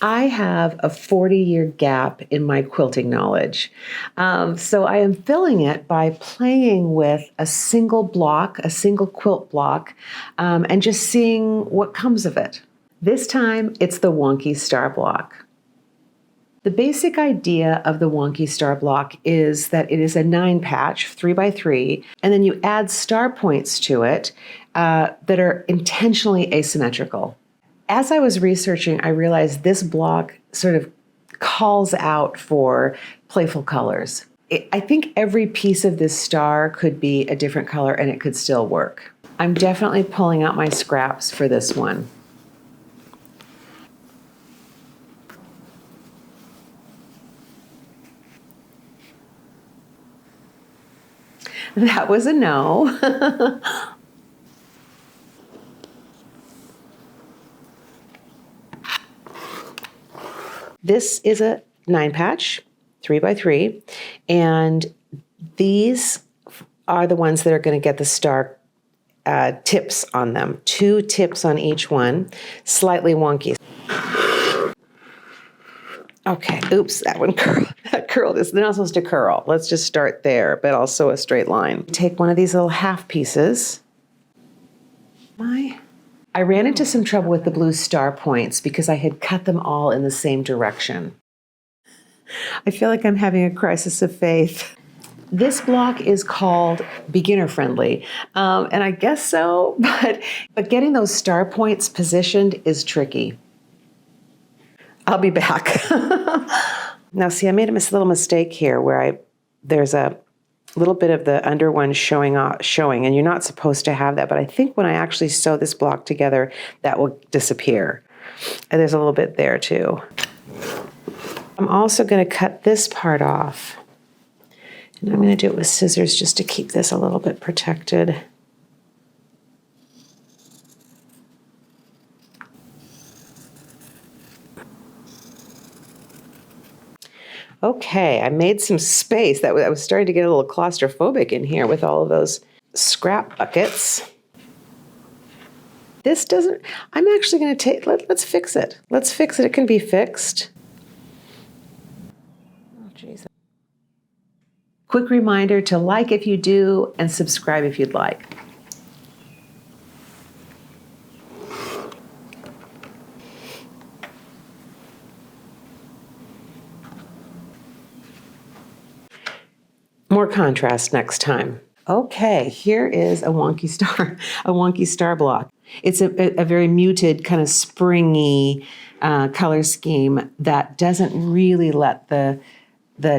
I have a 40-year gap in my quilting knowledge. So I am filling it by playing with a single block, a single quilt block, and just seeing what comes of it. This time, it's the Wonky Star block. The basic idea of the Wonky Star block is that it is a 9-patch, 3x3, and then you add star points to it that are intentionally asymmetrical. As I was researching, I realized this block sort of calls out for playful colors. I think every piece of this star could be a different color and it could still work. I'm definitely pulling out my scraps for this one. That was a no. This is a 9-patch, 3x3, and these are the ones that are going to get the star tips on them. 2 tips on each one, slightly wonky. Okay, oops, that one curled. They're not supposed to curl. Let's just start there, but I'll sew a straight line. Take one of these little half pieces. I ran into some trouble with the blue star points because I had cut them all in the same direction. I feel like I'm having a crisis of faith. This block is called beginner friendly, and I guess so, but getting those star points positioned is tricky. I'll be back. Now see, I made a little mistake here where there's a little bit of the under one showing, and you're not supposed to have that, but I think when I actually sew this block together, that will disappear. And there's a little bit there too. I'm also going to cut this part off. And I'm going to do it with scissors just to keep this a little bit protected. Okay, I made some space. I was starting to get a little claustrophobic in here with all of those scrap buckets. This doesn't, I'm actually going to let's fix it. Let's fix it. It can be fixed. Oh, geez. Quick reminder to like if you do and subscribe if you'd like. More contrast next time. Okay, here is a Wonky Star block. It's a very muted, kind of springy color scheme that doesn't really let the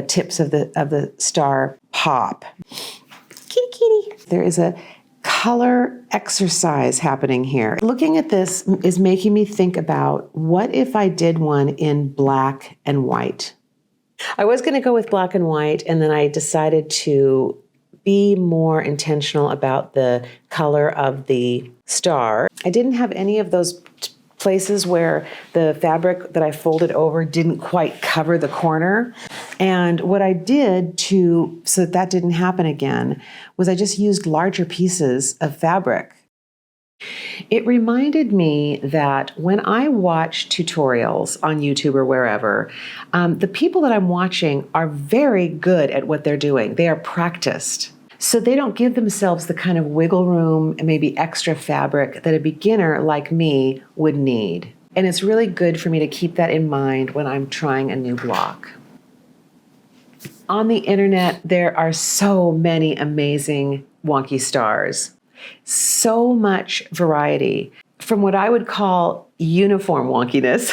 tips of the star pop. Kitty, kitty. There is a color exercise happening here. Looking at this is making me think about what if I did one in black and white. I was going to go with black and white, and then I decided to be more intentional about the color of the star. I didn't have any of those places where the fabric that I folded over didn't quite cover the corner. And what I did so that didn't happen again was I just used larger pieces of fabric. It reminded me that when I watch tutorials on YouTube or wherever, the people that I'm watching are very good at what they're doing. They are practiced. So they don't give themselves the kind of wiggle room and maybe extra fabric that a beginner like me would need. And it's really good for me to keep that in mind when I'm trying a new block. On the internet, there are so many amazing Wonky Stars. So much variety, from what I would call uniform wonkiness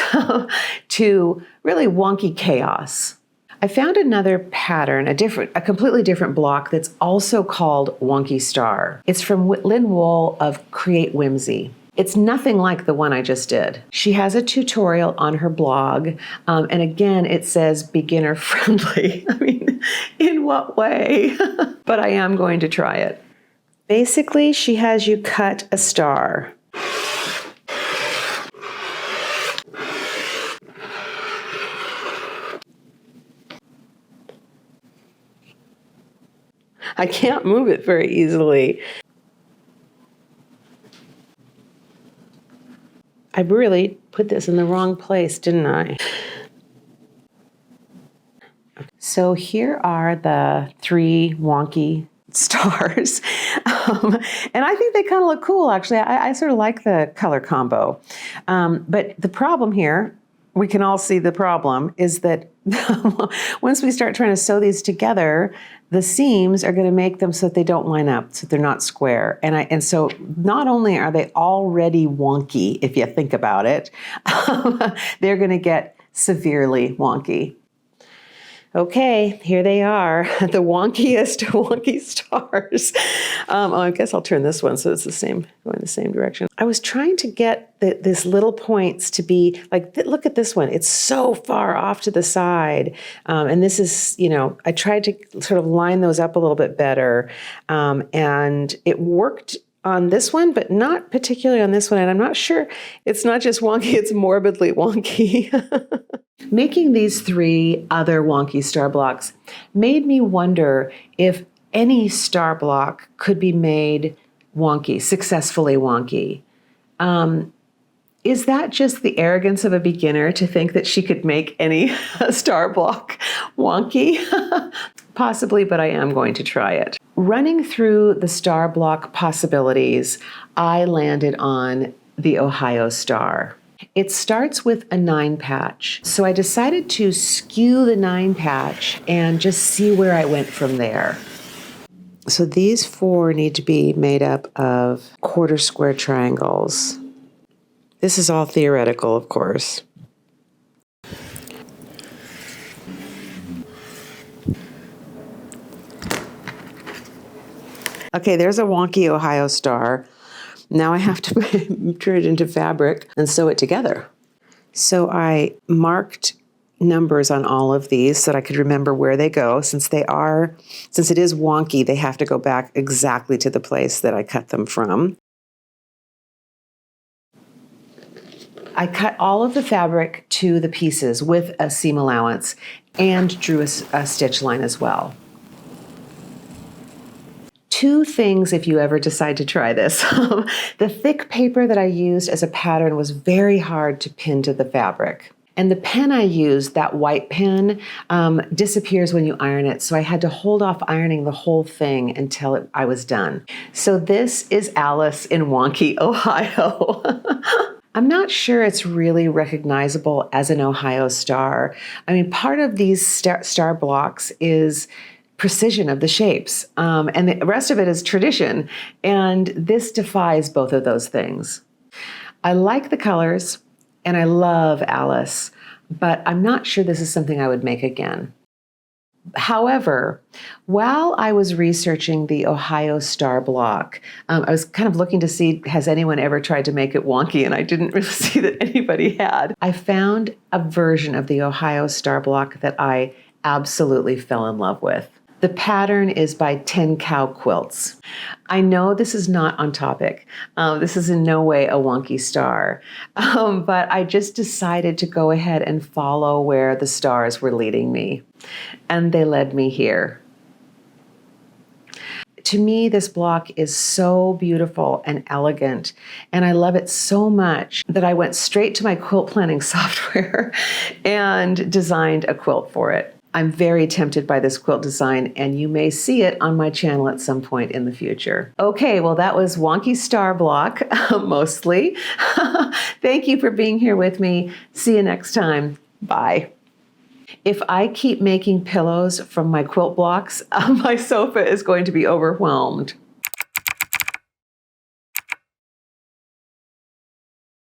to really wonky chaos. I found another pattern, a completely different block that's also called Wonky Star. It's from Lynn Wool of Create Whimsy. It's nothing like the one I just did. She has a tutorial on her blog, and again, it says beginner friendly. I mean, in what way? But I am going to try it. Basically, she has you cut a star. I can't move it very easily. I really put this in the wrong place, didn't I? So here are the 3 wonky stars. And I think they kind of look cool, actually. I sort of like the color combo. But the problem here, we can all see the problem, is that once we start trying to sew these together, the seams are going to make them so that they don't line up, so they're not square. And so not only are they already wonky, if you think about it, they're going to get severely wonky. Okay, here they are, the wonkiest wonky stars. I guess I'll turn this one so it's the same, going the same direction. I was trying to get this little points to be like, look at this one. It's so far off to the side. And this is, I tried to sort of line those up a little bit better. And it worked on this one, but not particularly on this one. And I'm not sure, it's not just wonky, it's morbidly wonky. Making these 3 other wonky star blocks made me wonder if any star block could be made wonky, successfully wonky. Is that just the arrogance of a beginner to think that she could make any star block wonky? Possibly, but I am going to try it. Running through the star block possibilities, I landed on the Ohio Star. It starts with a 9 patch. So I decided to skew the 9 patch and just see where I went from there. So these 4 need to be made up of quarter square triangles. This is all theoretical, of course. Okay, there's a wonky Ohio Star. Now I have to turn it into fabric and sew it together. So I marked numbers on all of these so that I could remember where they go. Since it is wonky, they have to go back exactly to the place that I cut them from. I cut all of the fabric to the pieces with a seam allowance and drew a stitch line as well. 2 things if you ever decide to try this. The thick paper that I used as a pattern was very hard to pin to the fabric. And the pen I used, that white pen, disappears when you iron it. So I had to hold off ironing the whole thing until I was done. So this is Alice in Wonky, Ohio. I'm not sure it's really recognizable as an Ohio Star. I mean, part of these star blocks is precision of the shapes, and the rest of it is tradition, and this defies both of those things. I like the colors, and I love Alice, but I'm not sure this is something I would make again. However, while I was researching the Ohio Star block, I was kind of looking to see, has anyone ever tried to make it wonky? And I didn't really see that anybody had. I found a version of the Ohio Star block that I absolutely fell in love with. The pattern is by 10 Cow Quilts. I know this is not on topic. This is in no way a wonky star, but I just decided to go ahead and follow where the stars were leading me, and they led me here. To me, this block is so beautiful and elegant, and I love it so much that I went straight to my quilt planning software and designed a quilt for it. I'm very tempted by this quilt design, and you may see it on my channel at some point in the future. Okay, well, that was Wonky Star block, mostly. Thank you for being here with me. See you next time. Bye. If I keep making pillows from my quilt blocks, my sofa is going to be overwhelmed.